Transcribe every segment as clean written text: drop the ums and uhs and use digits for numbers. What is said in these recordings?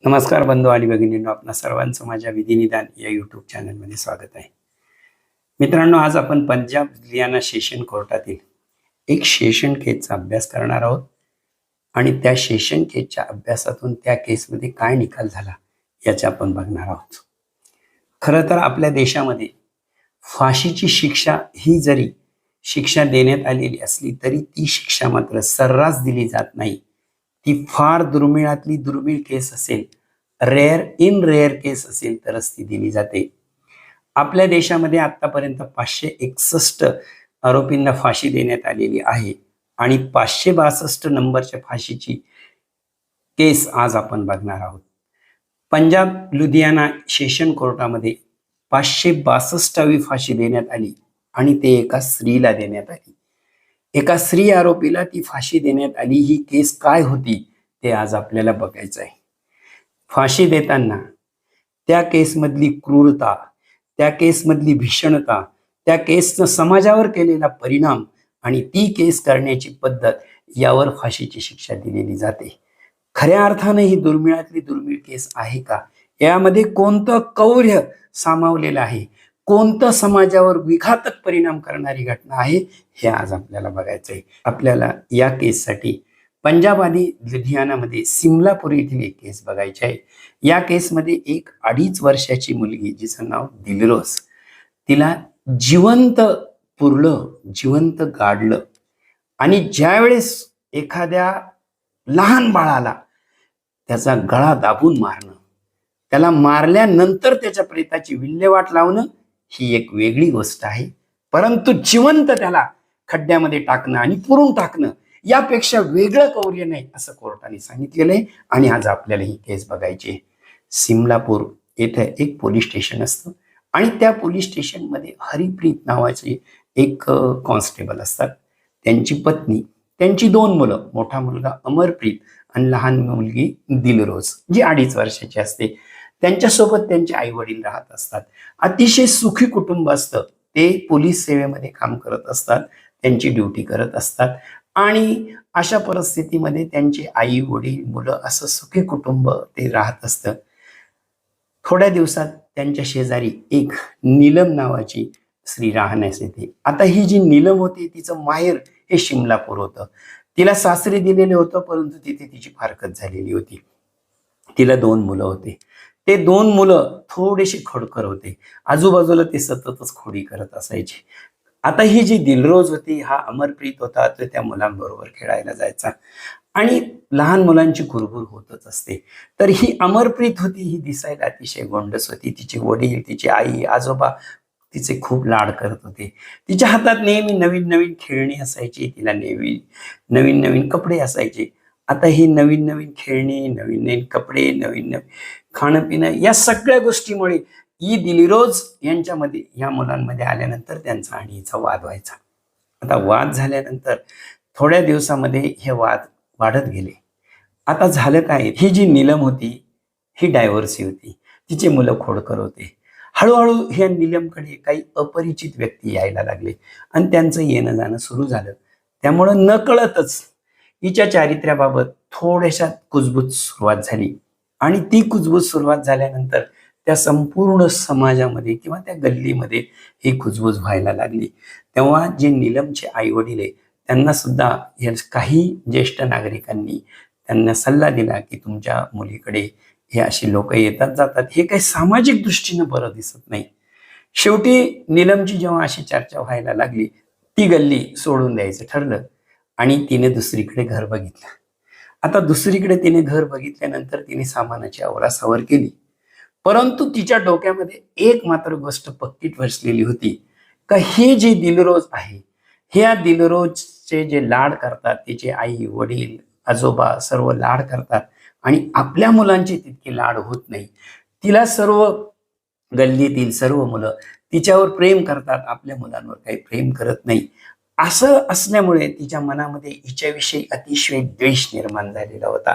नमस्कार बंधू आणि भगिनींनो, आपणा सर्वांचं माझ्या विधिनिदान या यूट्यूब चॅनलमध्ये स्वागत आहे. मित्रांनो, आज आपण पंजाब हरियाणा सेशन कोर्टातील एक सेशन केसचा अभ्यास करणार आहोत आणि त्या सेशन केसच्या अभ्यासातून त्या केसमध्ये काय निकाल झाला याचे आपण बघणार आहोत. खरं तर आपल्या देशामध्ये फाशीची शिक्षा ही जरी शिक्षा देण्यात आलेली असली तरी ती शिक्षा मात्र सर्रास दिली जात नाही. ती फार दुर्मिळातली दुर्मिळ केस असेल, रेअर केस असेल तरच ती दिली जाते. आपल्या देशामध्ये आतापर्यंत 561 आरोपींना फाशी देण्यात आलेली आहे आणि 562 नंबरच्या फाशीची केस आज आपण बघणार आहोत. पंजाब लुधियाना सेशन कोर्टामध्ये 562वी फाशी देण्यात आली आणि ते एका स्त्रीला देण्यात आली. एका स्त्री आरोपीला ती फाशी देण्यात आली. ही केस काय होती ते आज आपल्याला बघायचं आहे. फाशी देताना त्या केसमधली क्रूरता, त्या केसमधली भीषणता, त्या केसनं समाजावर केलेला परिणाम आणि ती केस करण्याची पद्धत यावर फाशीची शिक्षा दिलेली जाते. खऱ्या अर्थाने ही दुर्मिळातली दुर्मिळ केस आहे का? यामध्ये कोणतं कौर्य सामावलेलं आहे, कोणतं समाजावर विघातक परिणाम करणारी घटना आहे, हे आज आपल्याला बघायचं आहे. आपल्याला या केससाठी पंजाब आणि लुधियानामध्ये सिमलापूर येथील एक केस बघायची आहे. या केसमध्ये एक 2.5 वर्षाची मुलगी, जिचं नाव दिलरोज, तिला जिवंत पुरलं, जिवंत गाडलं आणि ज्यावेळेस एखाद्या लहान बाळाला त्याचा गळा दाबून मारणं, त्याला मारल्यानंतर त्याच्या प्रेताची विल्हेवाट लावणं ही एक वेगळी गोष्ट आहे. परंतु जिवंत त्याला खड्ड्यामध्ये टाकणं आणि पुरून टाकणं यापेक्षा वेगळं कौर्य नाही असं कोर्टाने सांगितलेलं आहे. आणि आज आपल्याला ही केस बघायची आहे. सिमलापूर येथे एक पोलीस स्टेशन असतं आणि त्या पोलीस स्टेशनमध्ये हरिप्रीत नावाचे एक कॉन्स्टेबल असतात. त्यांची पत्नी, त्यांची 2 मुलं, मोठा मुलगा अमरप्रीत आणि लहान मुलगी दिलरोज, जी 2.5 वर्षाची असते. त्यांच्यासोबत त्यांचे आई वडील राहत असतात. अतिशय सुखी कुटुंब असतं. ते पोलीस सेवेमध्ये काम करत असतात, त्यांची ड्युटी करत असतात आणि अशा परिस्थितीमध्ये त्यांचे आई वडील मुलं असं सुखी कुटुंब ते राहत असतं. थोड्या दिवसात त्यांच्या शेजारी एक नीलम नावाची स्त्री राहण्यास येते. आता ही जी नीलम होती तिचं माहेर हे शिमलापूर होतं. तिला सासरी दिलेले होतं, परंतु तिथे तिची फारकत झालेली होती. तिला 2 मुलं होते. ते 2 मुलं थोडेसे खोडकर होते. आजूबाजूला ते सततच खोडी करत असायचे. आता ही जी दिलरोज होती, हा अमरप्रीत होता, तो त्या मुलांबरोबर खेळायला जायचा आणि लहान मुलांची कुरबुर होतच असते. तर ही अमरप्रीत होती, ही दिसायला अतिशय गोंडस होती. तिचे वडील, तिची आई, आजोबा तिचे खूप लाड करत होते. तिच्या हातात नेहमी नवीन नवीन खेळणी असायची, तिला नेहमी नवीन नवीन कपडे असायचे. आता ही नवीन नवीन खेळणी, नवीन नवीन कपडे, नवीन नवीन खाणं पिणं, या सगळ्या गोष्टीमुळे ही दिलरोज यांच्यामध्ये, या मुलांमध्ये आल्यानंतर त्यांचा आणि हिचा वाद व्हायचा. आता वाद झाल्यानंतर थोड्या दिवसामध्ये हे वाद वाढत गेले. आता झालं काय, ही जी नीलम होती ही डायव्हर्सी होती. तिचे मुलं खोडकर होते. हळूहळू ह्या नीलमकडे काही अपरिचित व्यक्ती यायला लागले आणि त्यांचं येणं जाणं सुरू झालं. त्यामुळं नकळतच हिच्या चारित्र्याबाबत थोड्याशा कुजबूज सुरुवात झाली आणि ती कुजबूज सुरुवात झाल्यानंतर त्या संपूर्ण समाजामध्ये किंवा त्या गल्लीमध्ये ही कुजबूज व्हायला लागली. तेव्हा जे नीलमचे आई वडील आहे त्यांना सुद्धा या काही ज्येष्ठ नागरिकांनी त्यांना सल्ला दिला की तुमच्या मुलीकडे हे अशी लोक येतात जातात, हे काही सामाजिक दृष्टीनं बरं दिसत नाही. शेवटी नीलमची जेव्हा अशी चर्चा व्हायला लागली, ती गल्ली सोडून द्यायचं ठरलं आणि तिने दुसरीकडे घर बघितलं. आता दुसरीकडे तिने घर बघितल्यानंतर तिने सामानाची आवरासावर केली. परंतु तिच्या डोक्यामध्ये एक मात्र गोष्ट पक्की बसलेली होती का ही जी दिलरोज आहे, ह्या दिलरोजचे जे लाड करतात, तिचे आई वडील आजोबा सर्व लाड करतात आणि आपल्या मुलांचे तितके लाड होत नाही. तिला सर्व गल्लीतील सर्व मुलं तिच्यावर प्रेम करतात, आपल्या मुलांवर काही प्रेम करत नाही. असं असल्यामुळे तिच्या मनामध्ये हिच्याविषयी अतिशय द्वेष निर्माण झालेला होता.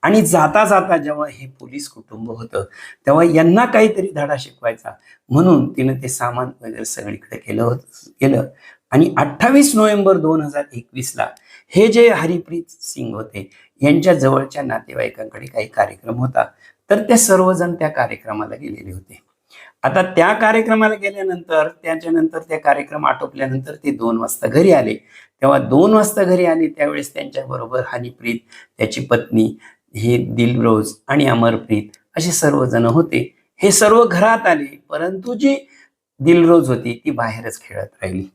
आणि जाता जाता जेव्हा हे पोलीस कुटुंब होतं तेव्हा यांना काहीतरी धडा शिकवायचा म्हणून तिनं ते सामान वगैरे सगळीकडे केलं आणि 28 नोव्हेंबर 2021ला हे जे हरिप्रीत सिंग होते यांच्या जवळच्या नातेवाईकांकडे काही कार्यक्रम होता. तर ते सर्वजण त्या कार्यक्रमाला गेलेले होते. आता त्या कार्यक्रमाला गेल्यानंतर त्याच्यानंतर त्या कार्यक्रम आटोपल्यानंतर ते 2 वाजता घरी आले. तेव्हा 2 वाजता घरी आले त्यावेळेस त्यांच्याबरोबर हनीप्रीत, त्याची पत्नी, हे दिलरोज आणि अमरप्रीत असे सर्वजण होते. हे सर्व घरात आले, परंतु जी दिलरोज होती ती बाहेरच खेळत राहिली.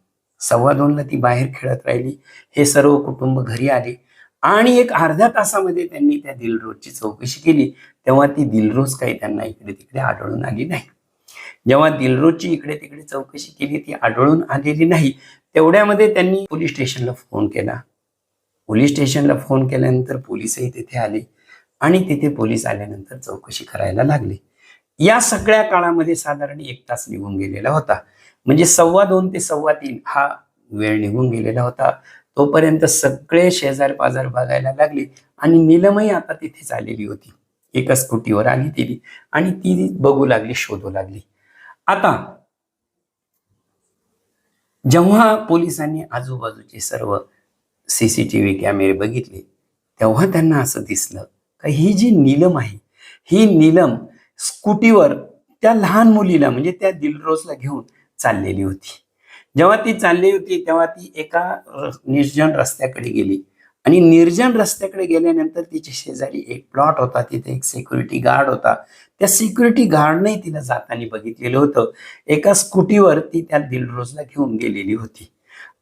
2:15ला ती बाहेर खेळत राहिली. हे सर्व कुटुंब घरी आले आणि एक अर्ध्या तासामध्ये त्यांनी त्या दिलरोजची चौकशी केली. तेव्हा ती दिलरोज काही त्यांना इकडे तिकडे आढळून आली नाही. जेव्हा दिलरोजची इकडे तिकडे चौकशी केली, ती आढळून आलेली नाही. तेवढ्यामध्ये त्यांनी पोलीस स्टेशनला फोन केला. पोलीस स्टेशनला फोन केल्यानंतर पोलीसही तिथे आले आणि तिथे पोलीस आल्यानंतर चौकशी करायला लागले. या सगळ्या काळामध्ये साधारण 1 तास निघून गेलेला होता. म्हणजे 2:15 ते 3:15 हा वेळ निघून गेलेला होता. तोपर्यंत सगळे शेजार पाजार बघायला लागले आणि नीलमही आता तिथेच आलेली होती. एका स्कूटीवर आली ती आणि ती बघू लागली, शोधू लागली. आता जेव्हा पोलिसांनी आजूबाजूचे सर्व सीसीटीव्ही कॅमेरे बघितले, तेव्हा त्यांना असं दिसलं का ही जी नीलम आहे, ही नीलम स्कूटीवर त्या लहान मुलीला म्हणजे त्या दिलरोजला घेऊन चाललेली होती. जेव्हा ती चालली होती तेव्हा ती एका निर्जन रस्त्याकडे गेली आणि निर्जन रस्त्याकडे गेल्यानंतर तिच्या शेजारी एक प्लॉट होता, तिथे एक सिक्युरिटी गार्ड होता. त्या सिक्युरिटी गार्डने तिला जाताना बघितलेलं होतं. एका स्कूटीवर ती त्या दिलरोजला घेऊन गेलेली होती.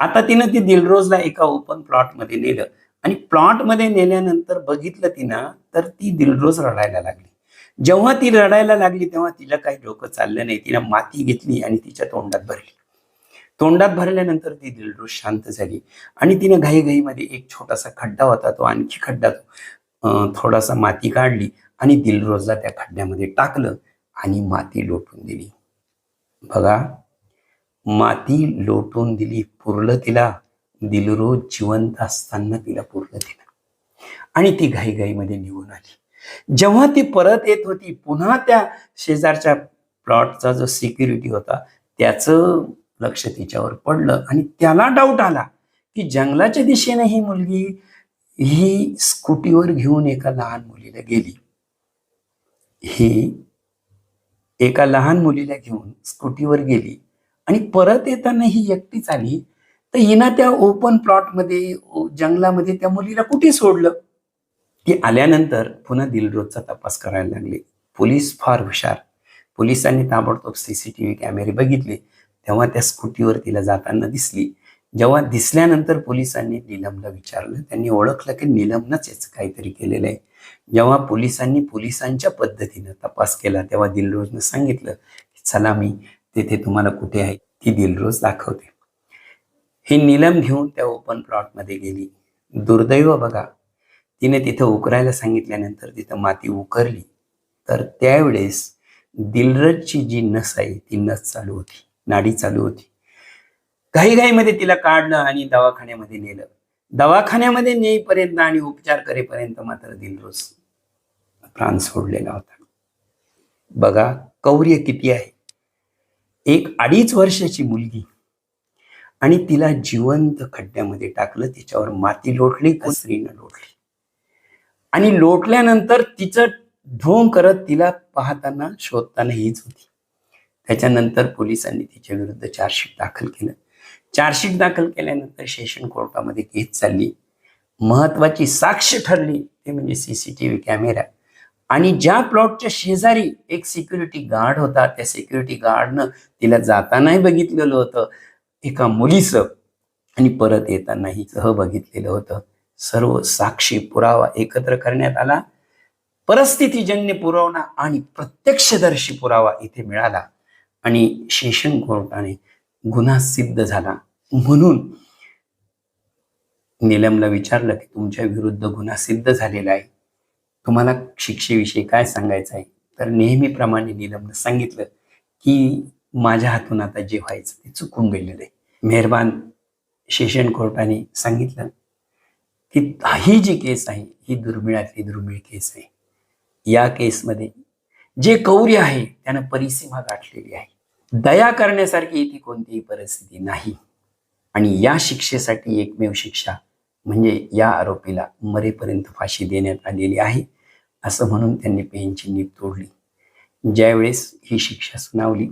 आता तिनं ती दिलरोजला एका ओपन प्लॉटमध्ये नेलं आणि प्लॉटमध्ये नेल्यानंतर बघितलं तिनं तर ती दिलरोज रडायला लागली. जेव्हा ती रडायला लागली तेव्हा तिला काही डोकं चाललं नाही. तिनं माती घेतली आणि तिच्या तोंडात भरली. तोंडात भरल्यानंतर ती दिलरोज शांत झाली आणि तिनं घाईघाईमध्ये एक छोटासा खड्डा होता, तो आणखी खड्डा थोडासा माती काढली आणि दिलरोजला त्या खड्ड्यामध्ये टाकलं आणि माती लोटून दिली. बघा, माती लोटून दिली, पुरलं तिला. दिलरोज जिवंत असताना तिला पुरलं तिला आणि ती घाईघाईमध्ये निघून आली. जेव्हा ती परत येत होती पुन्हा त्या शेजारच्या प्लॉटचा जो सिक्युरिटी होता त्याचं लक्ष तिच्यावर पडलं आणि त्याला डाऊट आला की जंगलाच्या दिशेने ही मुलगी ही स्कूटीवर घेऊन एका लहान मुलीला गेली. ही एका लहान मुलीला घेऊन स्कूटीवर गेली आणि परत येताना ही एकटीच आली. तर हिनं त्या ओपन प्लॉटमध्ये जंगलामध्ये त्या मुलीला कुठे सोडलं? ती आल्यानंतर पुन्हा दिलरोजचा तपास करायला लागले. पोलीस फार हुशार. पोलिसांनी ताबडतोब सीसीटीव्ही कॅमेरे बघितले. तेव्हा त्या स्कूटीवर तिला जाताना दिसली. जेव्हा दिसल्यानंतर पोलिसांनी नीलमला विचारलं. त्यांनी ओळखलं की नीलमनंच याचं काहीतरी केलेलं आहे. जेव्हा पोलिसांनी पोलिसांच्या पद्धतीनं तपास केला तेव्हा दिलरोजनं सांगितलं की चला मी तिथे तुम्हाला कुठे आहे ती दिलरोज दाखवते. ही नीलम घेऊन त्या ओपन प्लॉटमध्ये गेली. दुर्दैव बघा, तिने तिथं उकरायला सांगितल्यानंतर तिथं माती उकरली तर त्यावेळेस दिलरोजची जी नस आहे ती नस चालू होती, नाडी चालू होती. घाईघाईमध्ये तिला काढलं आणि दवाखान्यामध्ये नेलं. दवाखान्यामध्ये नेईपर्यंत आणि उपचार करेपर्यंत मात्र दिलरोज प्राण सोडलेला होता. बघा कौर्य किती आहे. एक 2.5 वर्षाची मुलगी आणि तिला जिवंत खड्ड्यामध्ये टाकलं, तिच्यावर माती लोटली, कसरीनं लोटली आणि लोटल्यानंतर तिचं ढोंग करत तिला पाहताना शोधताना हीच होती. त्याच्यानंतर पोलिसांनी तिच्या विरुद्ध चार्जशीट दाखल केलं. चार्जशीट दाखल केल्यानंतर सेशन कोर्टामध्ये केस चालली. महत्वाची साक्ष ठरली ते म्हणजे सीसीटीव्ही कॅमेरा आणि ज्या प्लॉटच्या शेजारी एक सिक्युरिटी गार्ड होता त्या सिक्युरिटी गार्डनं तिला जातानाही बघितलेलं होतं एका मुलीचं आणि परत येतानाही सह बघितलेलं होतं. सर्व साक्षी पुरावा एकत्र करण्यात आला. परिस्थितीजन्य पुरावा आणि प्रत्यक्षदर्शी पुरावा इथे मिळाला आणि सेशन कोर्टाने गुन्हा सिद्ध झाला. म्हणून नीलमला विचारलं की तुमच्या विरुद्ध गुन्हा सिद्ध झालेला आहे, तुम्हाला शिक्षेविषयी काय सांगायचं आहे? तर नेहमीप्रमाणे नीलमनं सांगितलं की माझ्या हातून आता जे व्हायचं ते चुकून गेलेलं आहे. मेहरबान सेशन कोर्टाने सांगितलं की ही जी केस आहे ही दुर्मिळातली दुर्मिळ केस आहे. या केसमध्ये जे कौर्य आहे त्यानं परिसीमा गाठलेली आहे. दया करण्यासारखी इथे कोणतीही परिस्थिती नाही आणि या शिक्षेसाठी एकमेव शिक्षा म्हणजे या आरोपीला मरेपर्यंत फाशी देण्यात आलेली आहे. असं म्हणून त्यांनी पेनची नीब तोडली. ज्यावेळेस ही शिक्षा सुनावली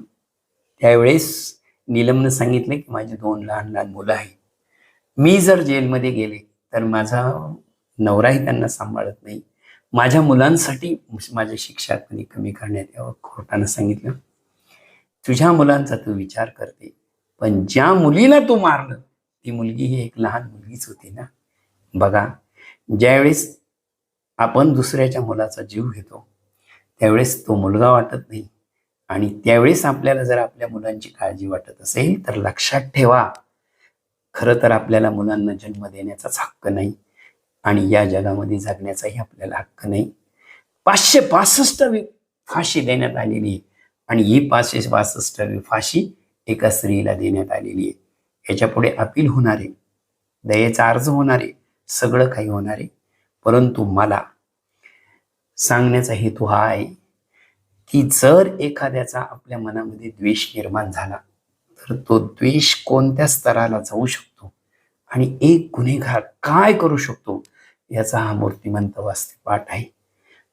त्यावेळेस नीलमनं सांगितले की माझी 2 लहान लहान मुलं आहेत. मी जर जेलमध्ये गेले तर माझा नवराही त्यांना सांभाळत नाही. माझ्या मुलांसाठी माझी शिक्षा कमी करण्यात यावं. कोर्टानं सांगितलं, तुझ्या मुलांचा तू विचार करते, पण ज्या मुलीला तू मारलं ती मुलगी ही एक लहान मुलगीच होती ना. बघा, ज्यावेळेस आपण दुसऱ्याच्या मुलाचा जीव घेतो त्यावेळेस तो मुलगा वाटत नाही, आणि त्यावेळेस आपल्याला जर आपल्या मुलांची काळजी वाटत असेल तर लक्षात ठेवा, खरं तर आपल्याला मुलांना जन्म देण्याचाच हक्क नाही आणि या जगामध्ये जगण्याचाही आपल्याला हक्क नाही. 565वी फाशी देण्यात आलेली आहे आणि ही 565वी फाशी एका स्त्रीला देण्यात आलेली आहे. याच्या पुढे अपील होणार आहे, दयेचा अर्ज होणार आहे, सगळं काही होणार आहे. परंतु मला सांगण्याचा हेतू हा आहे की जर एखाद्याचा आपल्या मनामध्ये द्वेष निर्माण झाला तर तो द्वेष कोणत्या स्तराला जाऊ शकतो आणि एक गुन्हेगार काय करू शकतो याचा हा मूर्तिमंत वास्तवपाठ आहे.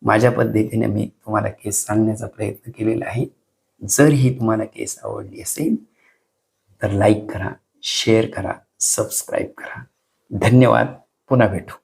माझ्या पद्धतीने मी तुम्हाला केस सांगण्याचा प्रयत्न केलेला आहे. जर ही तुम्हाला केस आवडली असेल तर लाईक करा, शेअर करा, सबस्क्राईब करा. धन्यवाद. पुन्हा भेटू.